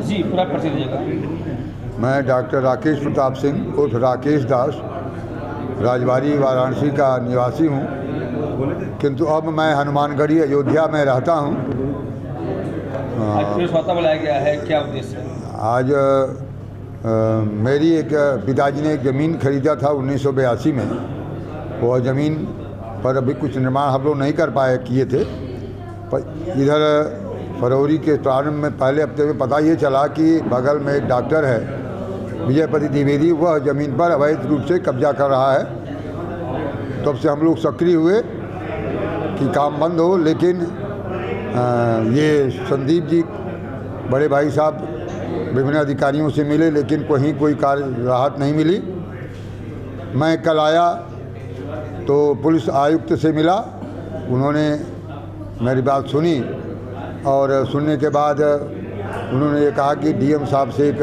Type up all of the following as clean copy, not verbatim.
जी, पूरा परिचय दीजिएगा। मैं डॉक्टर राकेश प्रताप सिंह उर्फ राकेश दास राजबाड़ी वाराणसी का निवासी हूँ, किंतु अब मैं हनुमानगढ़ी अयोध्या में रहता हूँ। आज प्रेस वार्ता बुलाया गया है, क्या उद्देश्य है? आज मेरी एक पिताजी ने एक ज़मीन खरीदा था 1982 में। वह ज़मीन पर अभी कुछ निर्माण हम लोग नहीं कर किए थे। पर इधर फरवरी के प्रारंभ में पहले हफ्ते में पता ये चला कि बगल में एक डॉक्टर है विजयपति द्विवेदी, वह ज़मीन पर अवैध रूप से कब्जा कर रहा है। तब से हम लोग सक्रिय हुए कि काम बंद हो, लेकिन ये संदीप जी बड़े भाई साहब विभिन्न अधिकारियों से मिले, लेकिन कहीं कोई कार्य राहत नहीं मिली। मैं कल आया तो पुलिस आयुक्त से मिला, उन्होंने मेरी बात सुनी और सुनने के बाद उन्होंने ये कहा कि डीएम साहब से एक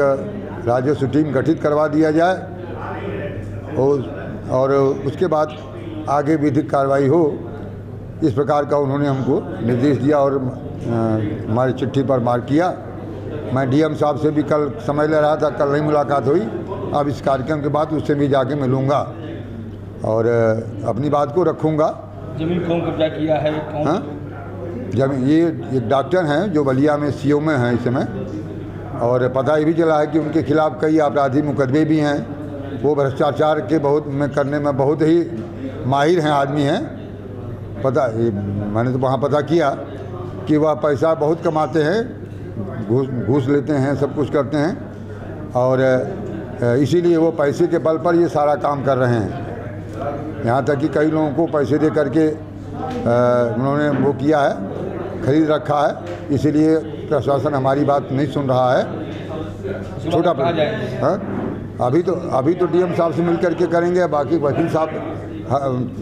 राजस्व टीम गठित करवा दिया जाए और उसके बाद आगे विधिक कार्रवाई हो, इस प्रकार का उन्होंने हमको निर्देश दिया और हमारी चिट्ठी पर मार्क किया। मैं डीएम साहब से भी कल समय ले रहा था, कल नहीं मुलाकात हुई। अब इस कार्यक्रम के बाद उससे भी जाके मिलूँगा और अपनी बात को रखूँगा। जमीन कौन कब्जा किया है? हाँ, जब ये एक डॉक्टर हैं जो बलिया में सीओ में हैं इस समय, और पता ये भी चला है कि उनके खिलाफ़ कई आपराधिक मुकदमे भी हैं। वो भ्रष्टाचार के करने में बहुत ही माहिर हैं, आदमी हैं। मैंने तो वहाँ पता किया कि वह पैसा बहुत कमाते हैं, घूस लेते हैं, सब कुछ करते हैं और इसीलिए वो पैसे के बल पर ये सारा काम कर रहे हैं। यहाँ तक कि कई लोगों को पैसे दे करके उन्होंने वो किया है, खरीद रखा है। इसीलिए प्रशासन हमारी बात नहीं सुन रहा है। छोटा हाँ, अभी तो डीएम साहब से मिल करके करेंगे, बाकी वकील साहब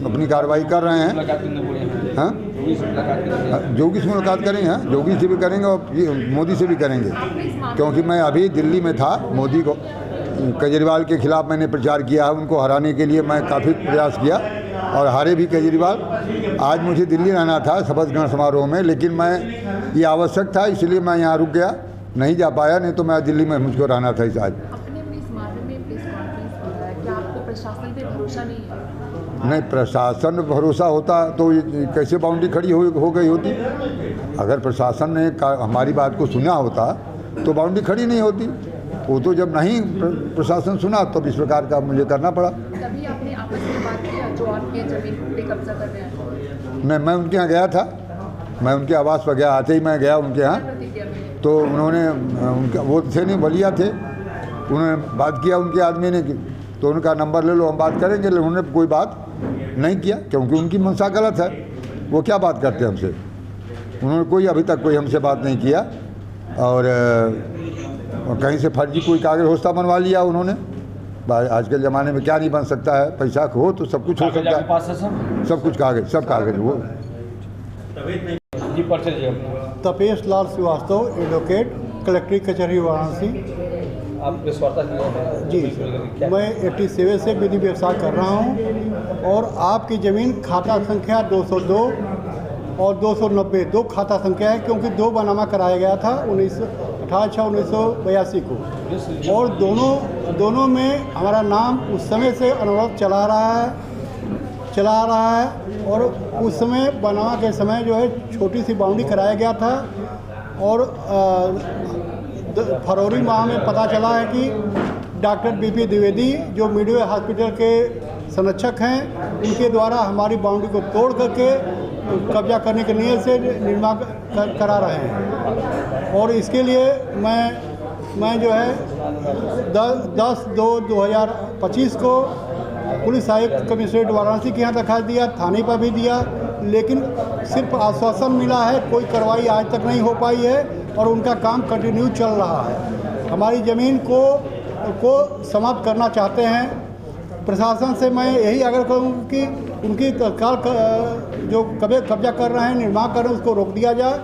अपनी कार्रवाई कर रहे हैं। हाँ, जोगी से मुलाकात करेंगे, हाँ जोगी से भी करेंगे और मोदी से भी करेंगे, क्योंकि मैं अभी दिल्ली में था। मोदी को केजरीवाल के खिलाफ़ मैंने प्रचार किया है, उनको हराने के लिए मैं काफ़ी प्रयास किया और हारे भी केजरीवाल। आज मुझे दिल्ली रहना था शपथ ग्रहण समारोह में, लेकिन मैं ये आवश्यक था इसलिए मैं यहाँ रुक गया, नहीं जा पाया, नहीं तो मैं दिल्ली में मुझको रहना था। इस आज प्रशासन पे भरोसा नहीं है? नहीं, प्रशासन भरोसा होता तो कैसे बाउंड्री खड़ी हो गई होती? अगर प्रशासन ने हमारी बात को सुना होता तो बाउंड्री खड़ी नहीं होती। वो तो जब नहीं प्रशासन सुना तो इस प्रकार का मुझे करना पड़ा। तभी आपने आपस में बात किया जो आपके जमीन पे कब्जा कर रहे हैं? नहीं, मैं उनके यहाँ गया था, मैं उनके आवास पर गया। आते ही मैं गया उनके यहाँ तो उन्होंने उनका वो थे नहीं, बलिया थे, उन्होंने बात किया उनके आदमी ने, तो उनका नंबर ले लो हम बात करेंगे, लेकिन उन्होंने कोई बात नहीं किया क्योंकि उनकी मंशा गलत है। वो क्या बात करते हैं हमसे? उन्होंने कोई अभी तक कोई हमसे बात नहीं किया और कहीं से फर्जी कोई कागज होस्ता बनवा लिया उन्होंने। आज के ज़माने में क्या नहीं बन सकता है? पैसा हो तो सब कुछ हो सकता है, सब कुछ कागज, सब कागज वो। तपेश लाल श्रीवास्तव, एडवोकेट, कलेक्ट्रेट कचहरी वाराणसी। आप प्रेस वार्ता जी, मैं 87 से विधि व्यवसाय कर रहा हूं और आपकी ज़मीन खाता संख्या 202 और 290 दो खाता संख्या है, क्योंकि दो बनामा कराया गया था 1982 को, और दोनों में हमारा नाम उस समय से अनवरत चला रहा है और उस समय बनामा के समय जो है छोटी सी बाउंड्री कराया गया था और फरवरी माह में पता चला है कि डॉक्टर बीपी द्विवेदी जो मिडवे हॉस्पिटल के संरक्षक हैं, उनके द्वारा हमारी बाउंड्री को तोड़ करके कब्जा करने के नियत से निर्माण करा रहे हैं। और इसके लिए मैं जो है 10/2/2025 को पुलिस आयुक्त कमिश्नरेट वाराणसी के यहाँ दरखास्त दिया, थाने पर भी दिया, लेकिन सिर्फ आश्वासन मिला है, कोई कार्रवाई आज तक नहीं हो पाई है और उनका काम कंटिन्यू चल रहा है। हमारी ज़मीन को समाप्त करना चाहते हैं। प्रशासन से मैं यही आग्रह करूँ कि उनकी तत्काल जो कब्जा कर रहे हैं, निर्माण कर रहे हैं, उसको रोक दिया जाए।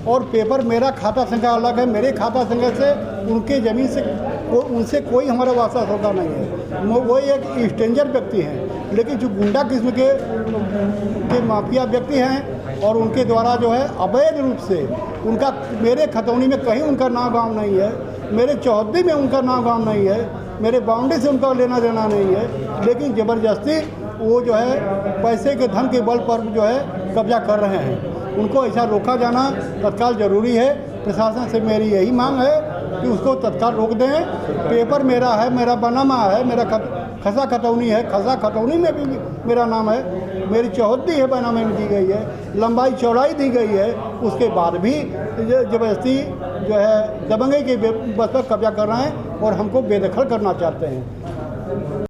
और पेपर मेरा खाता संख्या अलग है, मेरे खाता संख्या से उनके ज़मीन से उनसे कोई हमारा वास्ता सौदा नहीं है। वो एक स्ट्रेंजर व्यक्ति हैं, लेकिन जो गुंडा किस्म के माफिया व्यक्ति हैं और उनके द्वारा जो है अवैध रूप से उनका मेरे खतौनी में कहीं उनका नाम गाँव नहीं है। मेरे चौहद्दी में उनका नाम गाम नहीं है, मेरे बाउंड्री से उनका लेना देना नहीं है, लेकिन ज़बरदस्ती वो जो है पैसे के धन के बल पर जो है कब्जा कर रहे हैं। उनको ऐसा रोका जाना तत्काल ज़रूरी है। प्रशासन से मेरी यही मांग है कि उसको तत्काल रोक दें। पेपर मेरा है, मेरा बनामा है, मेरा खसा खतौनी है, खसा खतौनी में भी मेरा नाम है, मेरी चौहद्दी है बनामे में दी गई है, लंबाई चौड़ाई दी गई है, उसके बाद भी ज़बरदस्ती जो है दबंगई के बस पर कब्जा कर रहे हैं और हमको बेदखल करना चाहते हैं।